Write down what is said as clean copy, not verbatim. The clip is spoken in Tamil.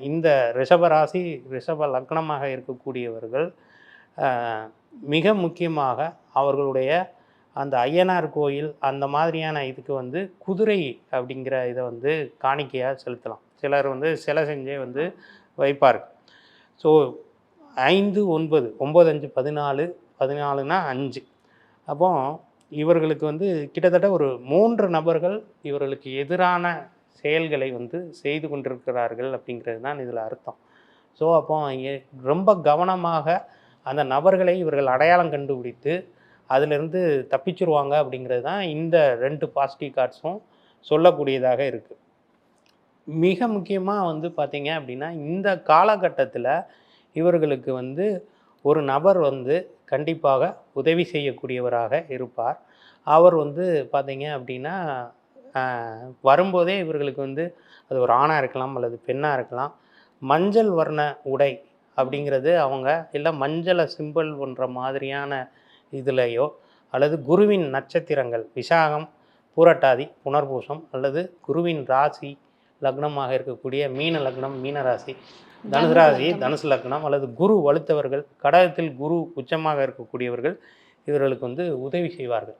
இந்த ரிஷபராசி ரிஷப லக்னமாக இருக்கக்கூடியவர்கள் மிக முக்கியமாக அவர்களுடைய அந்த ஐயனார் கோயில் அந்த மாதிரியான இதுக்கு வந்து குதிரை அப்படிங்கிற இதை வந்து காணிக்கையாக செலுத்தலாம். சிலர் வந்து சிலை செஞ்சே வந்து வைப்பார்கள். ஸோ 5, 9, 9, 5, 14, 14னா 5. அப்போ இவர்களுக்கு வந்து கிட்டத்தட்ட ஒரு 3 நபர்கள் இவர்களுக்கு எதிரான செயல்களை வந்து செய்து கொண்டிருக்கிறார்கள் அப்படிங்கிறது தான் இதில் அர்த்தம். ஸோ அப்போ ரொம்ப கவனமாக அந்த நபர்களை இவர்கள் அடையாளம் கண்டுபிடித்து அதிலிருந்து தப்பிச்சிருவாங்க அப்படிங்கிறது தான் இந்த 2 பாசிட்டிவ் கார்ட்ஸும் சொல்லக்கூடியதாக இருக்குது. மிக முக்கியமாக வந்து பார்த்திங்க அப்படின்னா இந்த காலகட்டத்தில் இவர்களுக்கு வந்து ஒரு நபர் வந்து கண்டிப்பாக உதவி செய்யக்கூடியவராக இருப்பார். அவர் வந்து பார்த்திங்க அப்படின்னா வரும்போதே இவர்களுக்கு வந்து அது ஒரு ஆணாக இருக்கலாம் அல்லது பெண்ணாக இருக்கலாம். மஞ்சள் வர்ண உடை அப்படிங்கிறது அவங்க இல்லை மஞ்சளை சிம்பிள் பண்ணுற மாதிரியான இதுலேயோ அல்லது குருவின் நட்சத்திரங்கள் விசாகம், பூரட்டாதி, புனர்பூசம் அல்லது குருவின் ராசி லக்னமாக இருக்கக்கூடிய மீன லக்னம், மீன ராசி, தனுசு ராசி, தனுசு லக்னம் அல்லது குரு வலுத்தவர்கள், கடகத்தில் குரு உச்சமாக இருக்கக்கூடியவர்கள் இவர்களுக்கு வந்து உதவி செய்வார்கள்.